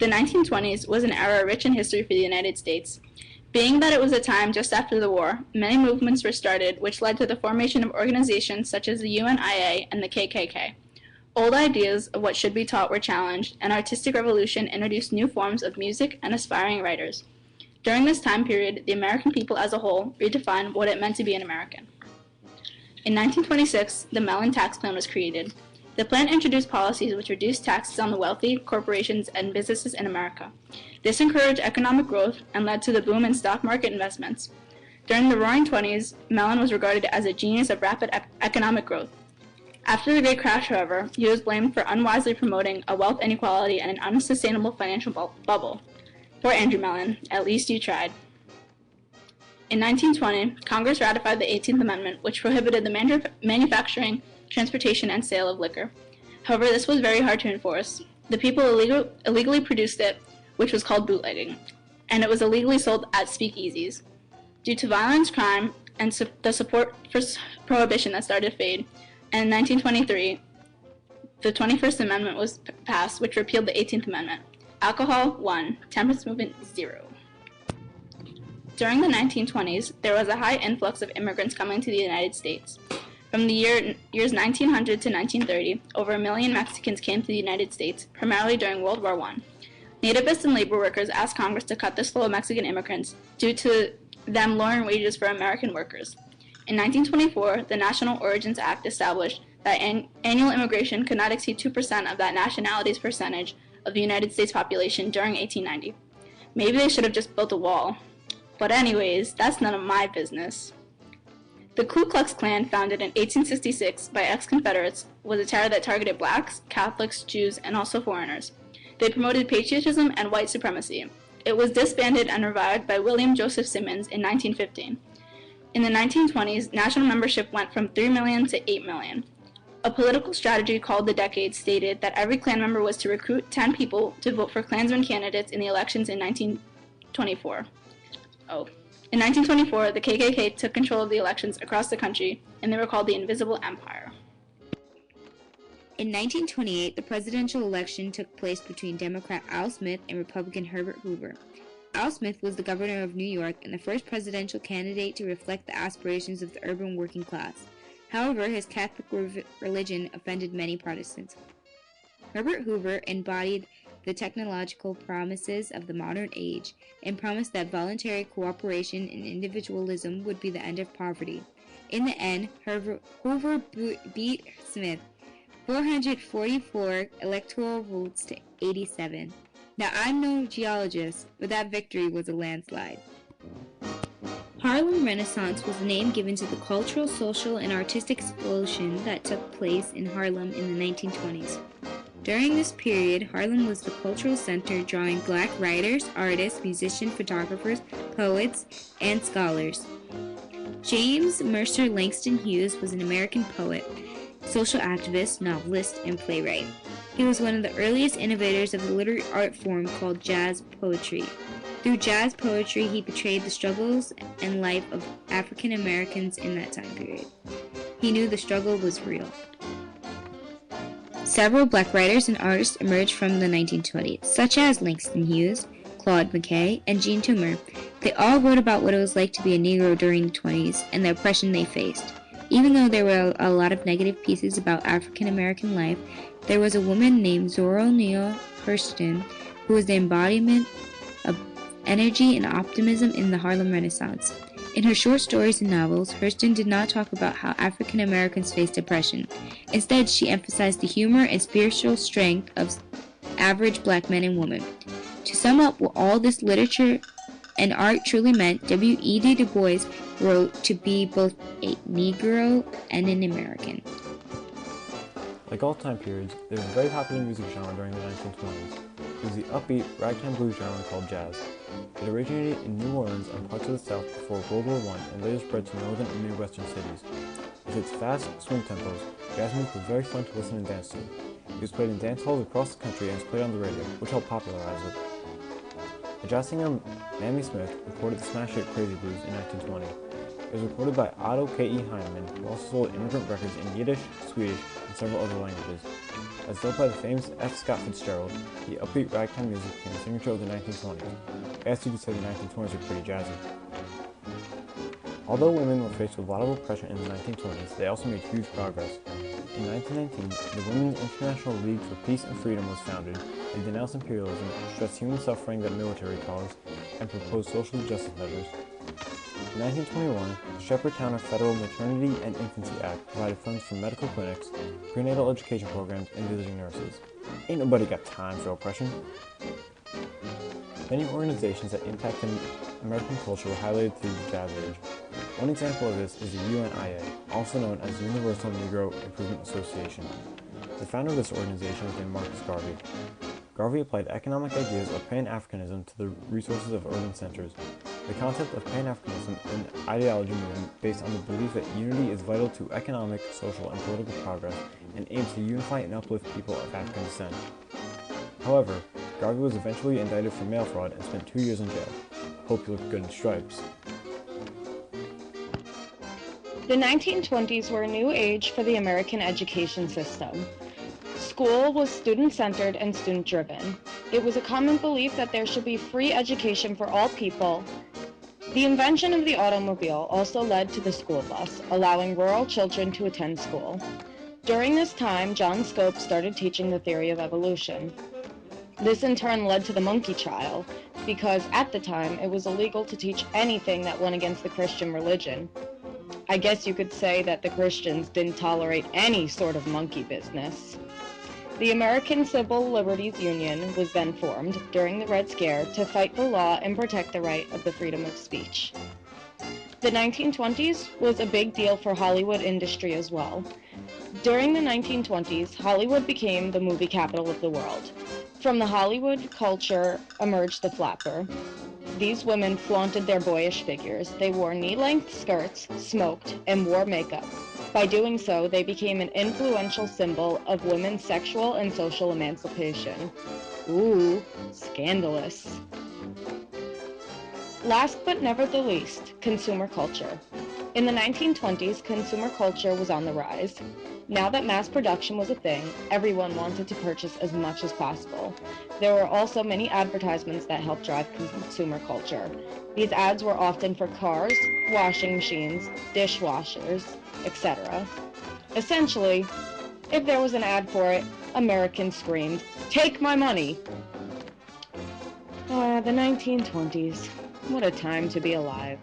The 1920s was an era rich in history for the United States. Being that it was a time just after the war, many movements were started which led to the formation of organizations such as the UNIA and the KKK. Old ideas of what should be taught were challenged, and artistic revolution introduced new forms of music and aspiring writers. During this time period, the American people as a whole redefined what it meant to be an American. In 1926, the Mellon Tax Plan was created. The plan introduced policies which reduced taxes on the wealthy, corporations, and businesses in America. This encouraged economic growth and led to the boom in stock market investments. During the Roaring Twenties, Mellon was regarded as a genius of rapid economic growth. After the Great Crash, however, he was blamed for unwisely promoting a wealth inequality and an unsustainable financial bubble. Poor Andrew Mellon, at least you tried. In 1920, Congress ratified the 18th Amendment, which prohibited the manufacturing, transportation, and sale of liquor. However, this was very hard to enforce. The people illegally produced it, which was called bootlegging, and it was illegally sold at speakeasies. Due to violence, crime, and the support for prohibition that started to fade, and in 1923, the 21st Amendment was passed, which repealed the 18th Amendment. Alcohol, 1. Temperance movement, 0. During the 1920s, there was a high influx of immigrants coming to the United States. From the years 1900 to 1930, over 1 million Mexicans came to the United States, primarily during World War I. Nativists and labor workers asked Congress to cut this flow of Mexican immigrants due to them lowering wages for American workers. In 1924, the National Origins Act established that annual immigration could not exceed 2% of that nationality's percentage of the United States population during 1890. Maybe they should have just built a wall. But anyways, that's none of my business. The Ku Klux Klan, founded in 1866 by ex-Confederates, was a terror that targeted blacks, Catholics, Jews, and also foreigners. They promoted patriotism and white supremacy. It was disbanded and revived by William Joseph Simmons in 1915. In the 1920s, national membership went from 3 million to 8 million. A political strategy called the Decade stated that every Klan member was to recruit 10 people to vote for Klansman candidates in the elections in 1924. In 1924, the KKK took control of the elections across the country, and they were called the Invisible Empire. In 1928, the presidential election took place between Democrat Al Smith and Republican Herbert Hoover. Al Smith was the governor of New York and the first presidential candidate to reflect the aspirations of the urban working class. However, his Catholic religion offended many Protestants. Herbert Hoover embodied the technological promises of the modern age and promised that voluntary cooperation and individualism would be the end of poverty. In the end, Hoover beat Smith 444 electoral votes to 87. Now, I'm no geologist, but that victory was a landslide. Harlem Renaissance was the name given to the cultural, social, and artistic explosion that took place in Harlem in the 1920s. During this period, Harlem was the cultural center, drawing black writers, artists, musicians, photographers, poets, and scholars. James Mercer Langston Hughes was an American poet, social activist, novelist, and playwright. He was one of the earliest innovators of the literary art form called jazz poetry. Through jazz poetry, he portrayed the struggles and life of African Americans in that time period. He knew the struggle was real. Several black writers and artists emerged from the 1920s, such as Langston Hughes, Claude McKay, and Jean Toomer. They all wrote about what it was like to be a Negro during the 20s and the oppression they faced. Even though there were a lot of negative pieces about African American life, there was a woman named Zora Neale Hurston who was the embodiment of energy and optimism in the Harlem Renaissance. In her short stories and novels, Hurston did not talk about how African Americans faced oppression. Instead, she emphasized the humor and spiritual strength of average black men and women. To sum up what all this literature and art truly meant, W.E.B. Du Bois wrote to be both a Negro and an American. Like all time periods, there was a very popular music genre during the 1920s. It was the upbeat, ragtime blues genre called jazz. It originated in New Orleans and parts of the South before World War I and later spread to northern and Midwestern cities. With its fast swing tempos, jazz music was very fun to listen and dance to. It was played in dance halls across the country and was played on the radio, which helped popularize it. The jazz singer Mamie Smith recorded the smash hit Crazy Blues in 1920. It was recorded by Otto K.E. Heinemann, who also sold immigrant records in Yiddish, Swedish, and several other languages. As though by the famous F. Scott Fitzgerald, the upbeat ragtime music became the signature of the 1920s. I guess you could say the 1920s were pretty jazzy. Although women were faced with a lot of oppression in the 1920s, they also made huge progress. In 1919, the Women's International League for Peace and Freedom was founded. They denounced imperialism, stressed human suffering that military caused, and proposed social justice measures. In 1921, the Shepherdtown Federal Maternity and Infancy Act provided funds for medical clinics, prenatal education programs, and visiting nurses. Ain't nobody got time for oppression. Many organizations that impacted American culture were highlighted through the Jazz Age. One example of this is the UNIA, also known as the Universal Negro Improvement Association. The founder of this organization was named Marcus Garvey. Garvey applied economic ideas of Pan-Africanism to the resources of urban centers. The concept of Pan-Africanism is an ideology movement based on the belief that unity is vital to economic, social, and political progress and aims to unify and uplift people of African descent. However, Garvey was eventually indicted for mail fraud and spent 2 years in jail. Hope you look good in stripes. The 1920s were a new age for the American education system. School was student-centered and student-driven. It was a common belief that there should be free education for all people. The invention of the automobile also led to the school bus, allowing rural children to attend school. During this time, John Scopes started teaching the theory of evolution. This in turn led to the monkey trial, because at the time it was illegal to teach anything that went against the Christian religion. I guess you could say that the Christians didn't tolerate any sort of monkey business. The American Civil Liberties Union was then formed during the Red Scare to fight the law and protect the right of the freedom of speech. The 1920s was a big deal for Hollywood industry as well. During the 1920s, Hollywood became the movie capital of the world. From the Hollywood culture emerged the flapper. These women flaunted their boyish figures. They wore knee-length skirts, smoked, and wore makeup. By doing so, they became an influential symbol of women's sexual and social emancipation. Ooh, scandalous. Last but never the least, consumer culture. In the 1920s, consumer culture was on the rise. Now that mass production was a thing, everyone wanted to purchase as much as possible. There were also many advertisements that helped drive consumer culture. These ads were often for cars, washing machines, dishwashers, etc. Essentially, if there was an ad for it, Americans screamed, "Take my money!" The 1920s. What a time to be alive.